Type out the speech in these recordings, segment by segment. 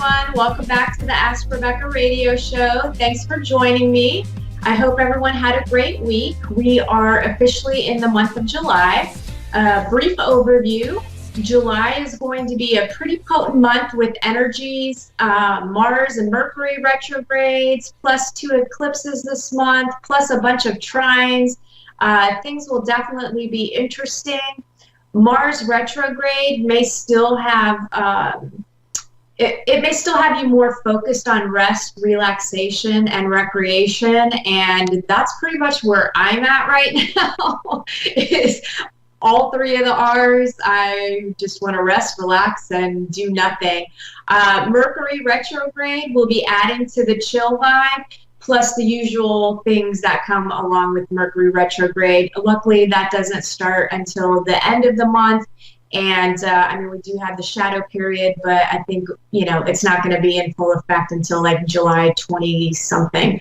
everyone. Welcome back to the Ask Rebecca radio show. Thanks for joining me. I hope everyone had a great week. We are officially in the month of July. A brief overview. July is going to be a pretty potent month with energies, Mars and Mercury retrogrades, plus 2 eclipses this month, plus a bunch of trines. Things will definitely be interesting. Mars retrograde may still have it may still have you more focused on rest, relaxation, and recreation, and that's pretty much where I'm at right now. Is all 3 of the R's. I just want to rest, relax, and do nothing. Mercury retrograde will be adding to the chill vibe, plus the usual things that come along with Mercury retrograde. Luckily, that doesn't start until the end of the month. And we do have the shadow period, but I think, it's not going to be in full effect until like July 20 something.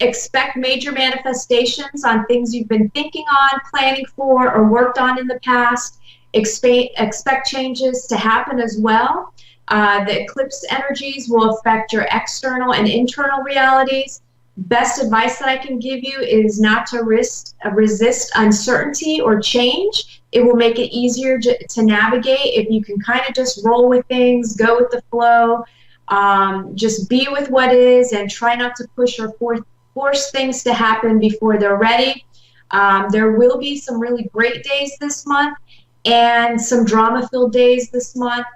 Expect major manifestations on things you've been thinking on, planning for, or worked on in the past. Expect changes to happen as well. The eclipse energies will affect your external and internal realities. Best advice that I can give you is not to resist uncertainty or change. It will make it easier to navigate if you can kind of just roll with things, go with the flow, just be with what is, and try not to push or force things to happen before they're ready. There will be some really great days this month and some drama-filled days this month.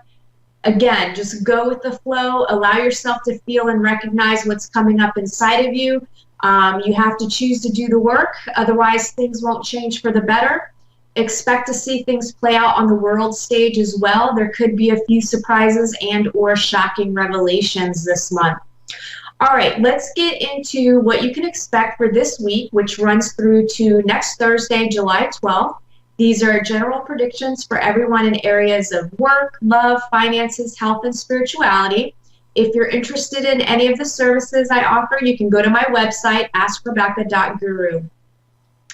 Again, just go with the flow, allow yourself to feel and recognize what's coming up inside of you. You have to choose to do the work, otherwise things won't change for the better. Expect to see things play out on the world stage as well. There could be a few surprises and or shocking revelations this month. All right, let's get into what you can expect for this week, which runs through to next Thursday, July 12th. These are general predictions for everyone in areas of work, love, finances, health, and spirituality. If you're interested in any of the services I offer, you can go to my website, AskRebecca.guru.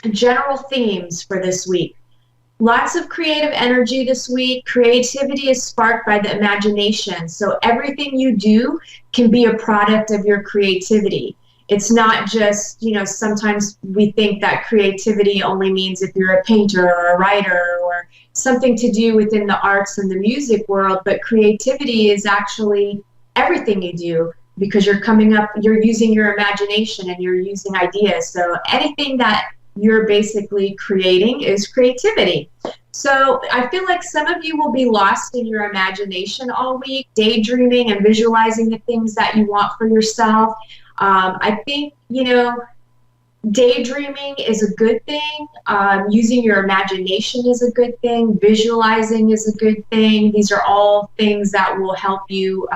General themes for this week. Lots of creative energy this week. Creativity is sparked by the imagination, so everything you do can be a product of your creativity. It's not just, sometimes we think that creativity only means if you're a painter or a writer or something to do within the arts and the music world, but creativity is actually everything you do because you're using your imagination and you're using ideas. So anything that you're basically creating is creativity. So I feel like some of you will be lost in your imagination all week, daydreaming and visualizing the things that you want for yourself. I think, daydreaming is a good thing. Using your imagination is a good thing. Visualizing is a good thing. These are all things that will help you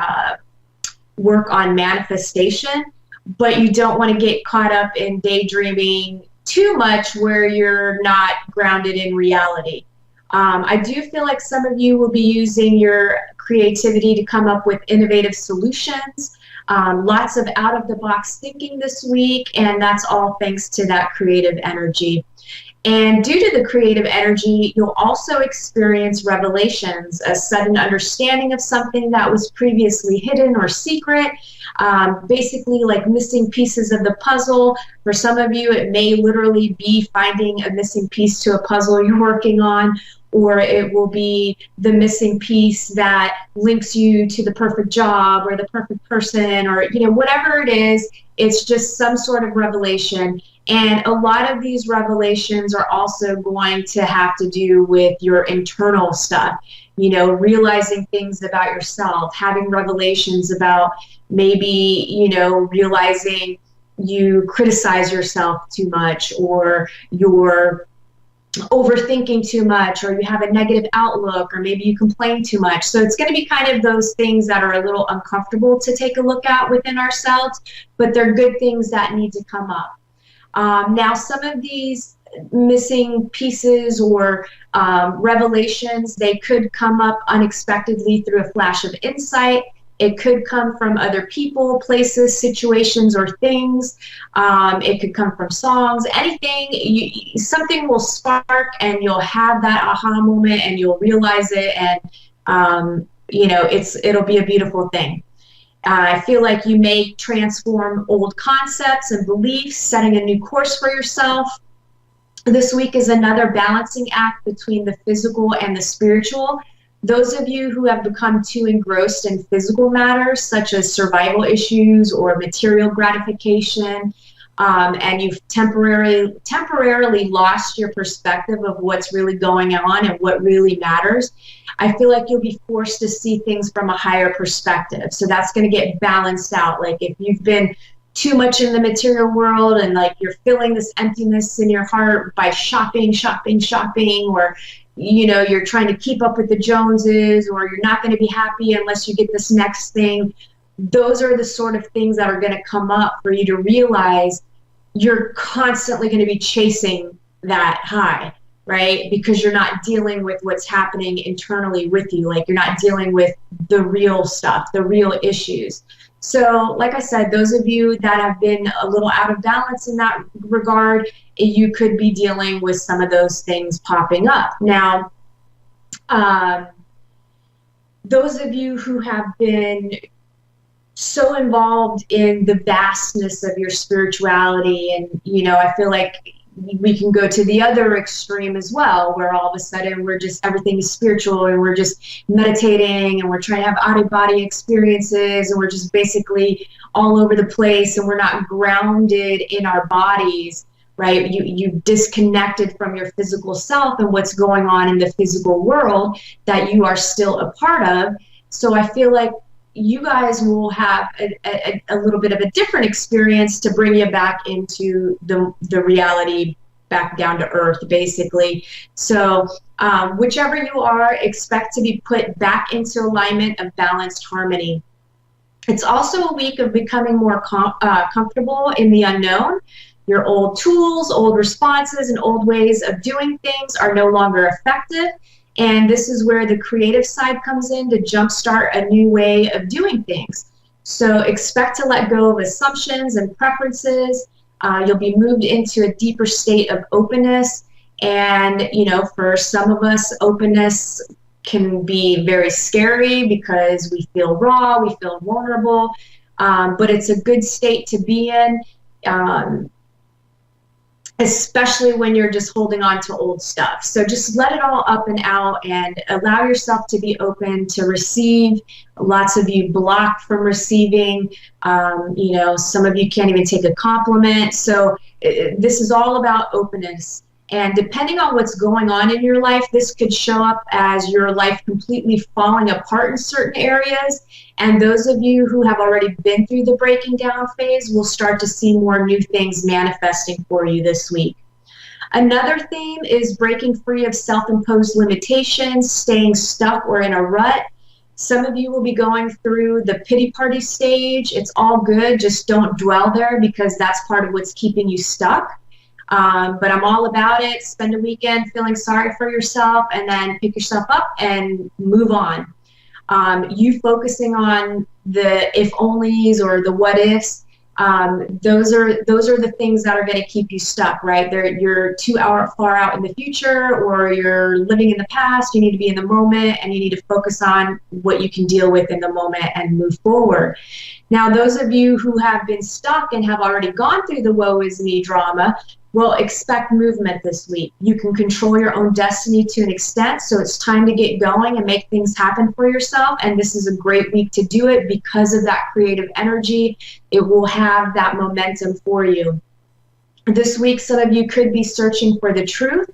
work on manifestation, but you don't want to get caught up in daydreaming too much where you're not grounded in reality. I do feel like some of you will be using your creativity to come up with innovative solutions. Lots of out-of-the-box thinking this week, and that's all thanks to that creative energy. And due to the creative energy, you'll also experience revelations, a sudden understanding of something that was previously hidden or secret, basically like missing pieces of the puzzle. For some of you, it may literally be finding a missing piece to a puzzle you're working on, or it will be the missing piece that links you to the perfect job or the perfect person, or whatever it is. It's just some sort of revelation. And a lot of these revelations are also going to have to do with your internal stuff, realizing things about yourself, having revelations about maybe, realizing you criticize yourself too much, or you're overthinking too much, or you have a negative outlook, or maybe you complain too much. So it's going to be kind of those things that are a little uncomfortable to take a look at within ourselves, but they're good things that need to come up. Now, some of these missing pieces or revelations, they could come up unexpectedly through a flash of insight. It could come from other people, places, situations, or things. It could come from songs, anything. Something will spark and you'll have that aha moment and you'll realize it, and it'll be a beautiful thing. I feel like you may transform old concepts and beliefs, setting a new course for yourself. This week is another balancing act between the physical and the spiritual. Those of you who have become too engrossed in physical matters, such as survival issues or material gratification, and you've temporarily lost your perspective of what's really going on and what really matters, I feel like you'll be forced to see things from a higher perspective. So that's going to get balanced out. Like if you've been too much in the material world and like you're feeling this emptiness in your heart by shopping, or you're trying to keep up with the Joneses, or you're not going to be happy unless you get this next thing. Those are the sort of things that are going to come up for you to realize you're constantly going to be chasing that high, right? Because you're not dealing with what's happening internally with you. Like you're not dealing with the real stuff, the real issues. So like I said, those of you that have been a little out of balance in that regard, you could be dealing with some of those things popping up. Now, those of you who have been so involved in the vastness of your spirituality, and I feel like we can go to the other extreme as well, where all of a sudden everything is spiritual and we're just meditating and we're trying to have out-of-body experiences and we're just basically all over the place and we're not grounded in our bodies, right? You disconnected from your physical self and what's going on in the physical world that you are still a part of. So I feel like you guys will have a little bit of a different experience to bring you back into the reality, back down to earth, basically. So whichever you are, expect to be put back into alignment of balanced harmony. It's also a week of becoming more comfortable in the unknown. Your old tools, old responses, and old ways of doing things are no longer effective. And this is where the creative side comes in to jumpstart a new way of doing things. So expect to let go of assumptions and preferences. You'll be moved into a deeper state of openness. And, for some of us, openness can be very scary because we feel raw, we feel vulnerable, but it's a good state to be in. Especially when you're just holding on to old stuff. So just let it all up and out and allow yourself to be open to receive. Lots of you block from receiving. Some of you can't even take a compliment. So this is all about openness. And depending on what's going on in your life, this could show up as your life completely falling apart in certain areas. And those of you who have already been through the breaking down phase will start to see more new things manifesting for you this week. Another theme is breaking free of self-imposed limitations, staying stuck or in a rut. Some of you will be going through the pity party stage. It's all good, just don't dwell there because that's part of what's keeping you stuck. But I'm all about it. Spend a weekend feeling sorry for yourself and then pick yourself up and move on. You focusing on the if onlys or the what ifs, those are the things that are going to keep you stuck, right? You're too far out in the future, or you're living in the past. You need to be in the moment, and you need to focus on what you can deal with in the moment and move forward. Now, those of you who have been stuck and have already gone through the woe is me drama, well, expect movement this week. You can control your own destiny to an extent, so it's time to get going and make things happen for yourself, and this is a great week to do it because of that creative energy. It will have that momentum for you. This week, some of you could be searching for the truth.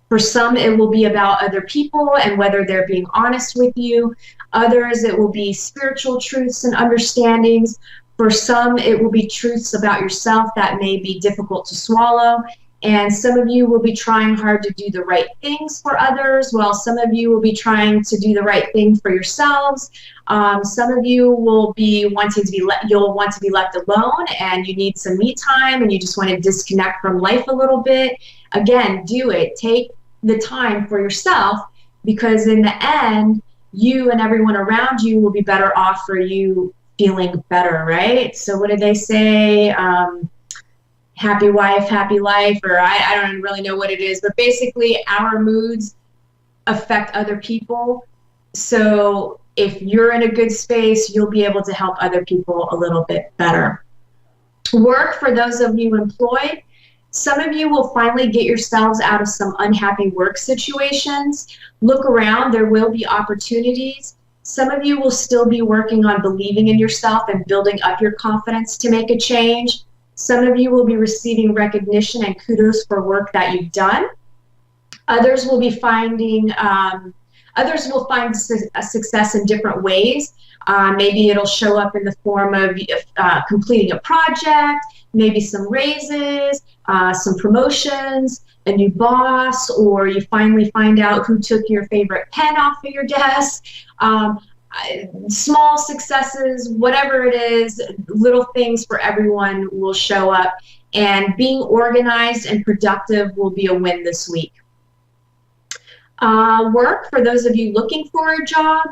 For some, it will be about other people and whether they're being honest with you. Others, it will be spiritual truths and understandings. For some, it will be truths about yourself that may be difficult to swallow. And some of you will be trying hard to do the right things for others, while some of you will be trying to do the right thing for yourselves. Some of you will be wanting to be you'll want to be left alone, and you need some me time, and you just want to disconnect from life a little bit. Again, do it. Take the time for yourself, because in the end, you and everyone around you will be better off for you feeling better, right? So what did they say? Happy wife, happy life, or I don't really know what it is, but basically our moods affect other people. So if you're in a good space, you'll be able to help other people a little bit better. Work, for those of you employed, some of you will finally get yourselves out of some unhappy work situations. Look around, there will be opportunities. Some of you will still be working on believing in yourself and building up your confidence to make a change. Some of you will be receiving recognition and kudos for work that you've done. Others will be finding, others will find a success in different ways. Maybe it'll show up in the form of completing a project, maybe some raises, some promotions, a new boss, or you finally find out who took your favorite pen off of your desk. Small successes, whatever it is, little things for everyone will show up. And being organized and productive will be a win this week. Work, for those of you looking for a job,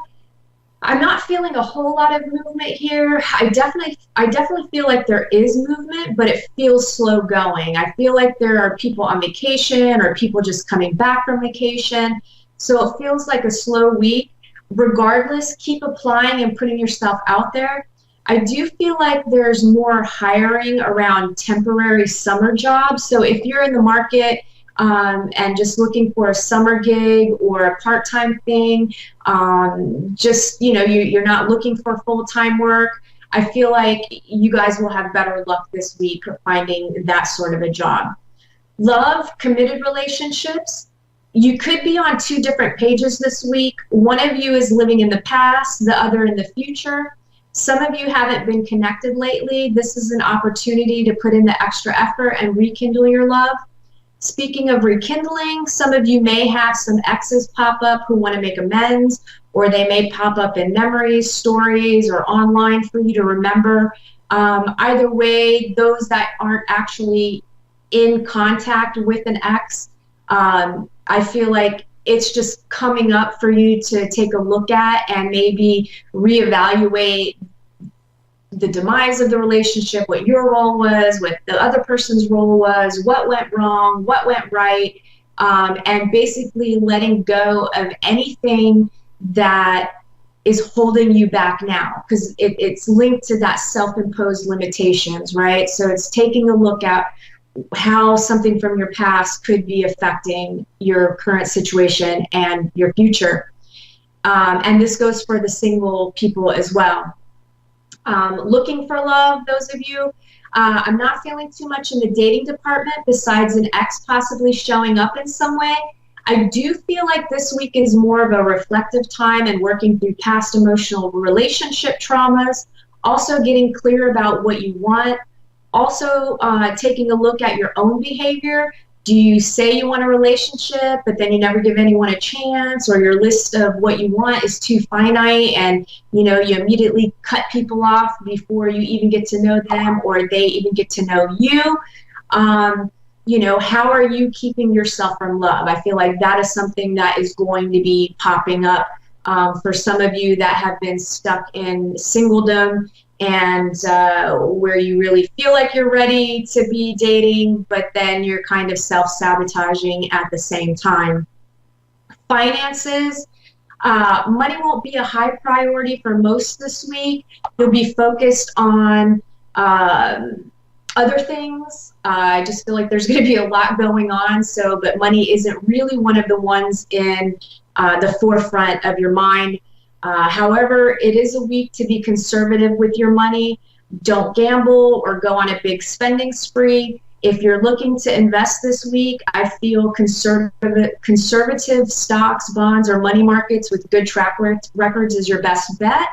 I'm not feeling a whole lot of movement here. I definitely feel like there is movement, but it feels slow going. I feel like there are people on vacation or people just coming back from vacation. So it feels like a slow week. Regardless, keep applying and putting yourself out there. I do feel like there's more hiring around temporary summer jobs. So if you're in the market and just looking for a summer gig or a part-time thing, just, you're not looking for full-time work, I feel like you guys will have better luck this week finding that sort of a job. Love, committed relationships. You could be on two different pages this week. One of you is living in the past, the other in the future. Some of you haven't been connected lately. This is an opportunity to put in the extra effort and rekindle your love. Speaking of rekindling, some of you may have some exes pop up who want to make amends, or they may pop up in memories, stories, or online for you to remember. Either way, those that aren't actually in contact with an ex, I feel like it's just coming up for you to take a look at and maybe reevaluate the demise of the relationship, what your role was, what the other person's role was, what went wrong, what went right, and basically letting go of anything that is holding you back now, because it's linked to that self-imposed limitations, right? So it's taking a look at how something from your past could be affecting your current situation and your future. And this goes for the single people as well. Looking for love, those of you, I'm not feeling too much in the dating department besides an ex possibly showing up in some way. I do feel like this week is more of a reflective time and working through past emotional relationship traumas, also getting clear about what you want. Also, taking a look at your own behavior. Do you say you want a relationship, but then you never give anyone a chance, or your list of what you want is too finite and you immediately cut people off before you even get to know them or they even get to know you? How are you keeping yourself from love? I feel like that is something that is going to be popping up for some of you that have been stuck in singledom and where you really feel like you're ready to be dating, but then you're kind of self-sabotaging at the same time. Finances, money won't be a high priority for most this week. You'll be focused on other things. I just feel like there's going to be a lot going on, but money isn't really one of the ones in the forefront of your mind. However, it is a week to be conservative with your money. Don't gamble or go on a big spending spree. If you're looking to invest this week, I feel conservative stocks, bonds, or money markets with good track records is your best bet.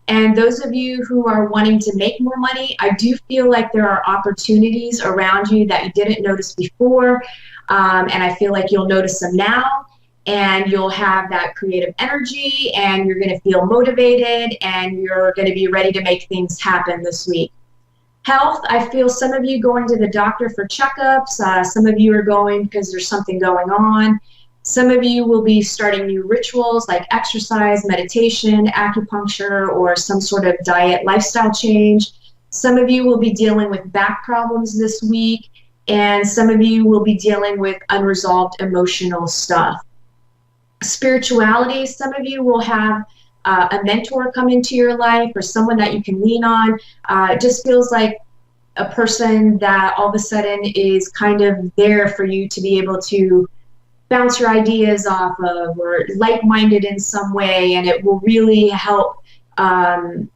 And those of you who are wanting to make more money, I do feel like there are opportunities around you that you didn't notice before, and I feel like you'll notice them now. And you'll have that creative energy and you're going to feel motivated and you're going to be ready to make things happen this week. Health, I feel some of you going to the doctor for checkups. Some of you are going because there's something going on. Some of you will be starting new rituals like exercise, meditation, acupuncture, or some sort of diet lifestyle change. Some of you will be dealing with back problems this week, and some of you will be dealing with unresolved emotional stuff. Spirituality, some of you will have a mentor come into your life or someone that you can lean on. It just feels like a person that all of a sudden is kind of there for you to be able to bounce your ideas off of, or like-minded in some way, and it will really help. I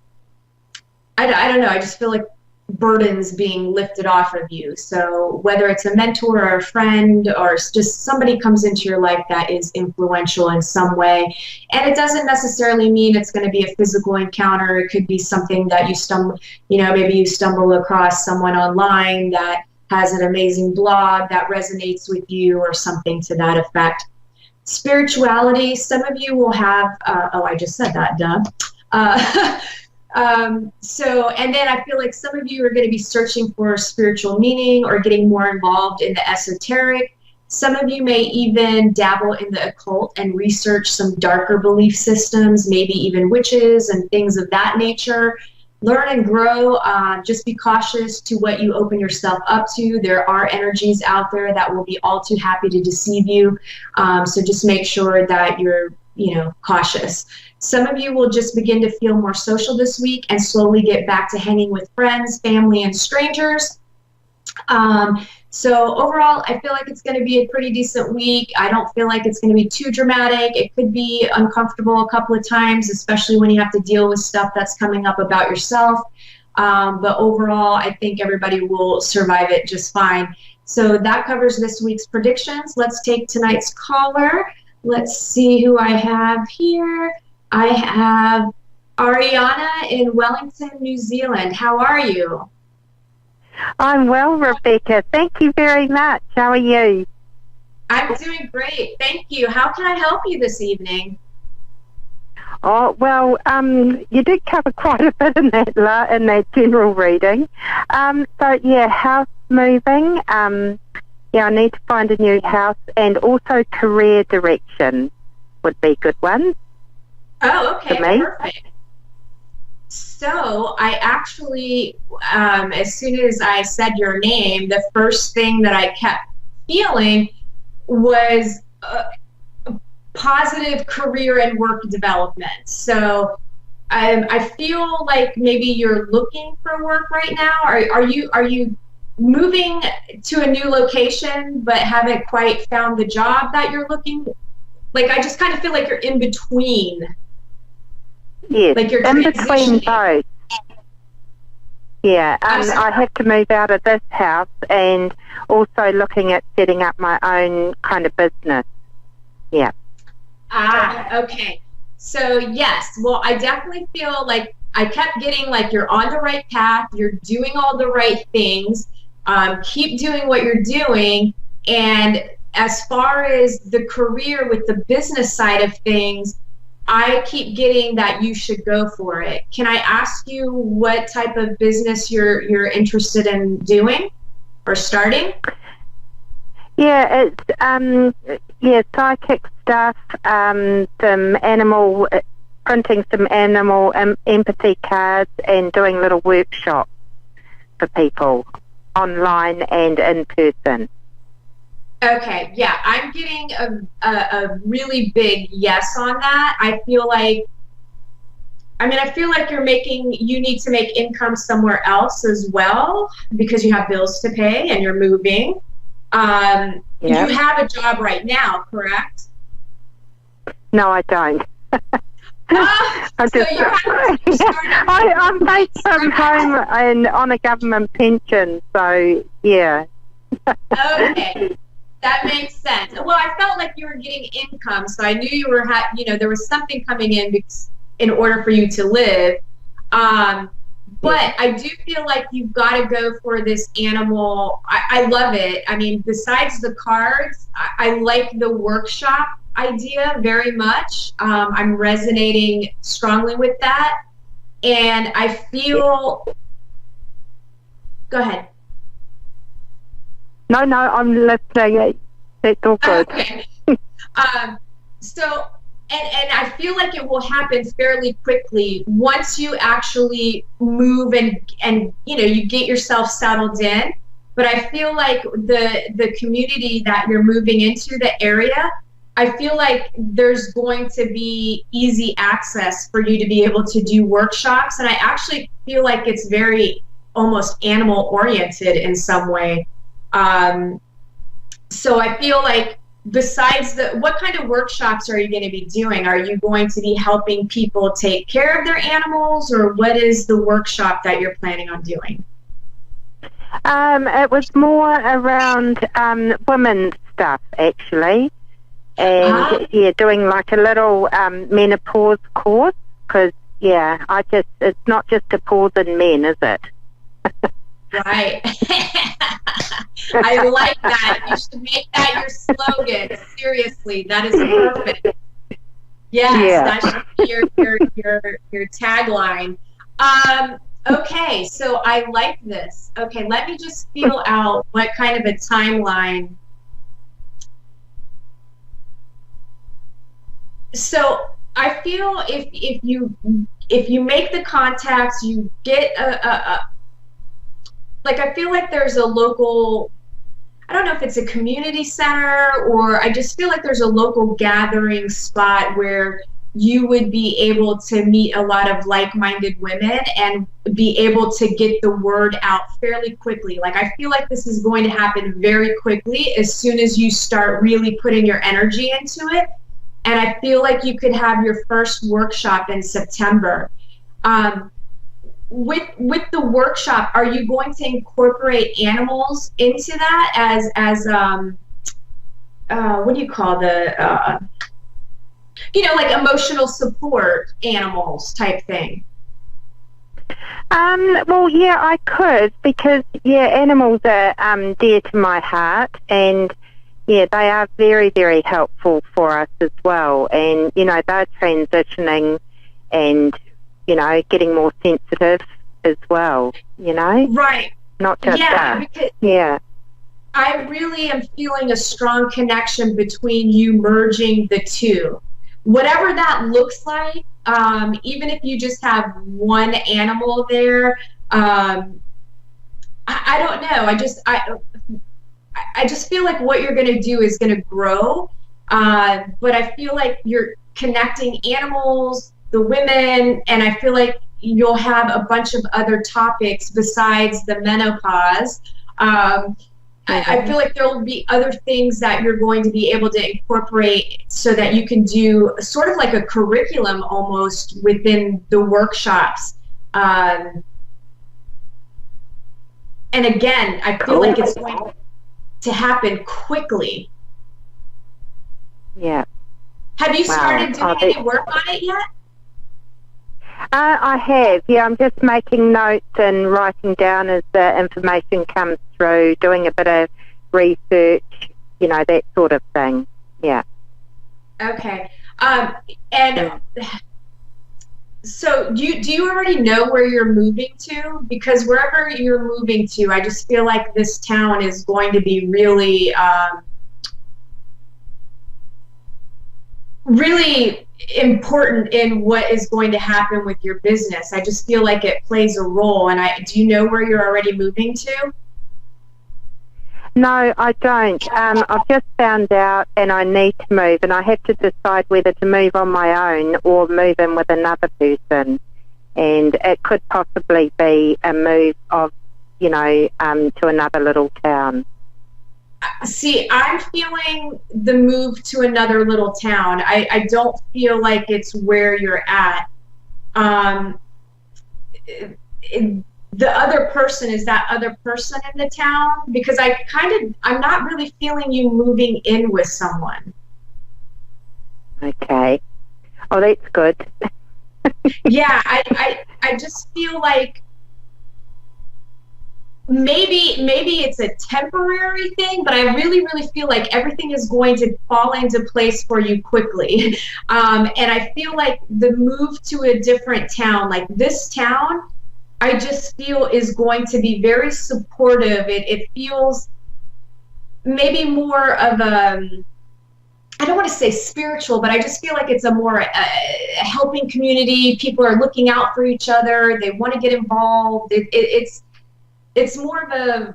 don't know, I just feel like burdens being lifted off of you. So whether it's a mentor or a friend or just somebody comes into your life that is influential in some way, and it doesn't necessarily mean it's going to be a physical encounter. It could be something that maybe you stumble across someone online that has an amazing blog that resonates with you or something to that effect. Spirituality, some of you will have, I just said that, duh. And then I feel like some of you are going to be searching for spiritual meaning or getting more involved in the esoteric. Some of you may even dabble in the occult and research some darker belief systems, maybe even witches and things of that nature. Learn and grow. Just be cautious to what you open yourself up to. There are energies out there that will be all too happy to deceive you. So just make sure that you're, cautious. Some of you will just begin to feel more social this week and slowly get back to hanging with friends, family, and strangers. So overall, I feel like it's going to be a pretty decent week. I don't feel like it's going to be too dramatic. It could be uncomfortable a couple of times, especially when you have to deal with stuff that's coming up about yourself. But overall, I think everybody will survive it just fine. So that covers this week's predictions. Let's take tonight's caller. Let's see who I have here. I have Ariana in Wellington, New Zealand. How are you? I'm well, Rebecca. Thank you very much. How are you? I'm doing great. Thank you. How can I help you this evening? Oh, well, you did cover quite a bit in that general reading. House moving. I need to find a new house, and also career direction would be good ones. Oh, okay, perfect. So I actually, as soon as I said your name, the first thing that I kept feeling was positive career and work development. So I feel like maybe you're looking for work right now. Are you moving to a new location but haven't quite found the job that you're looking? Like, I just kind of feel like you're in between. Yes, like you're in between both. Yeah, I have to move out of this house and also looking at setting up my own kind of business. Yeah. Okay. So, yes, well, I definitely feel like I kept getting like you're on the right path, you're doing all the right things, keep doing what you're doing, and as far as the career with the business side of things, I keep getting that you should go for it. Can I ask you what type of business you're interested in doing or starting? Yeah, it's psychic stuff, printing some animal empathy cards, and doing little workshops for people online and in person. Okay, yeah, I'm getting a really big yes on that. I feel like you need to make income somewhere else as well because you have bills to pay and you're moving. You have a job right now, correct? No, I don't. I'm based from home and on a government pension, so yeah. Okay. That makes sense. Well, I felt like you were getting income, so I knew you were, there was something coming in order for you to live. But I do feel like you've got to go for this animal. I love it. I mean, besides the cards, I like the workshop idea very much. I'm resonating strongly with that. And I feel, go ahead. No, I'm listening. It's all good. Okay. So, and I feel like it will happen fairly quickly once you actually move and you get yourself settled in. But I feel like the community that you're moving into, the area, I feel like there's going to be easy access for you to be able to do workshops. And I actually feel like it's very almost animal oriented in some way. So I feel like besides what kind of workshops are you going to be doing? Are you going to be helping people take care of their animals, or what is the workshop that you're planning on doing? It was more around women's stuff, actually. And, doing like a little menopause course, because, it's not just a pause in men, is it? Right. I like that. You should make that your slogan. Seriously, that is perfect. Yes, that should be your tagline. Okay, so I like this. Okay, let me just feel out what kind of a timeline. So I feel if you make the contacts, you get I feel like there's a local, I don't know if it's a community center, or I just feel like there's a local gathering spot where you would be able to meet a lot of like-minded women and be able to get the word out fairly quickly. Like, I feel like this is going to happen very quickly as soon as you start really putting your energy into it. And I feel like you could have your first workshop in September. With the workshop, are you going to incorporate animals into that as what do you call like emotional support animals type thing? Well, yeah, I could, because animals are dear to my heart, and they are very, very helpful for us as well. And they're transitioning and getting more sensitive as well, Right. Not just that. Because I really am feeling a strong connection between you merging the two. Whatever that looks like, even if you just have one animal there, I don't know. I just feel like what you're going to do is going to grow, but I feel like you're connecting animals, the women, and I feel like you'll have a bunch of other topics besides the menopause. I feel like there will be other things that you're going to be able to incorporate so that you can do sort of like a curriculum almost within the workshops. And again, I feel like it's going to happen quickly. Yeah. Have you started doing any work on it yet? I have, I'm just making notes and writing down as the information comes through, doing a bit of research, that sort of thing. Yeah. Okay. And so do you already know where you're moving to? Because wherever you're moving to, I just feel like this town is going to be really, really important in what is going to happen with your business. I just feel like it plays a role. And do you know where you're already moving to? No, I don't. I've just found out, and I need to move, and I have to decide whether to move on my own or move in with another person. And it could possibly be a move of, to another little town. See, I'm feeling the move to another little town. I don't feel like it's where you're at. The other person, is that other person in the town? Because I'm not really feeling you moving in with someone. Okay. Oh, that's good. Yeah, I just feel like maybe it's a temporary thing, but I really, really feel like everything is going to fall into place for you quickly. And I feel like the move to a different town, like this town, I just feel is going to be very supportive. It feels maybe more of a, I don't want to say spiritual, but I just feel like it's a more helping community. People are looking out for each other. They want to get involved. It's more of a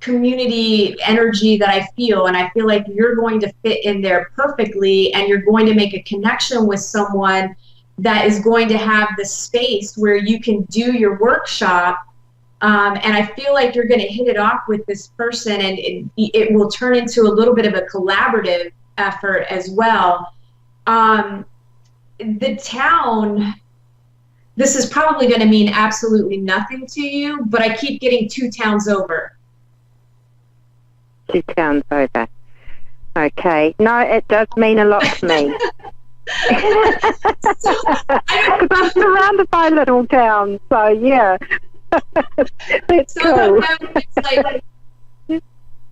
community energy that I feel, and I feel like you're going to fit in there perfectly, and you're going to make a connection with someone that is going to have the space where you can do your workshop. And I feel like you're going to hit it off with this person, and it will turn into a little bit of a collaborative effort as well. The town, this is probably going to mean absolutely nothing to you, but I keep getting 2 towns over. 2 towns over. Okay. No, it does mean a lot to me. Because I'm surrounded by little towns, so yeah. That's cool. It's like,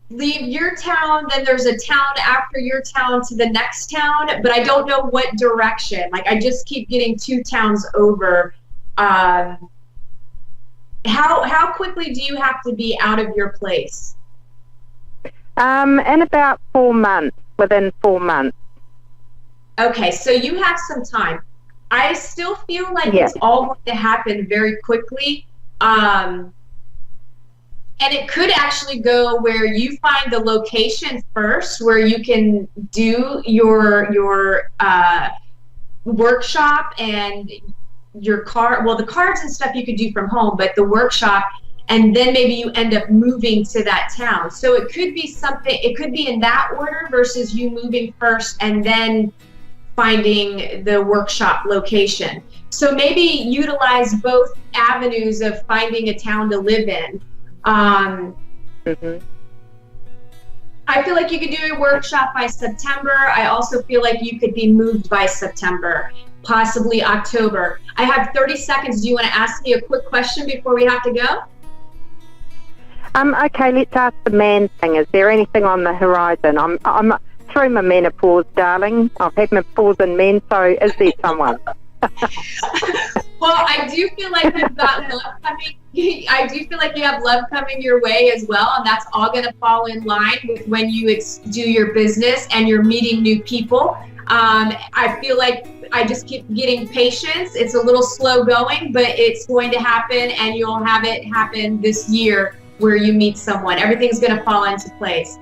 leave your town, then there's a town after your town to the next town, but I don't know what direction. Like, I just keep getting 2 towns over. How quickly do you have to be out of your place? In about 4 months, within 4 months. Okay, so you have some time. I still feel like it's all going to happen very quickly. And it could actually go where you find the location first, where you can do your workshop and your card. Well, the cards and stuff you could do from home, but the workshop, and then maybe you end up moving to that town. So it could be something, it could be in that order versus you moving first and then finding the workshop location. So maybe utilize both avenues of finding a town to live in. I feel like you could do a workshop by September. I also feel like you could be moved by September, possibly October. I have 30 seconds. Do you want to ask me a quick question before we have to go? Okay, let's ask the man thing. Is there anything on the horizon? I'm through my menopause, darling. I've had menopause in men, so is there someone? Well, I do feel like you've got love coming. I do feel like you have love coming your way as well, and that's all going to fall in line with when you do your business and you're meeting new people. I feel like I just keep getting patience. It's a little slow going, but it's going to happen, and you'll have it happen this year where you meet someone. Everything's going to fall into place.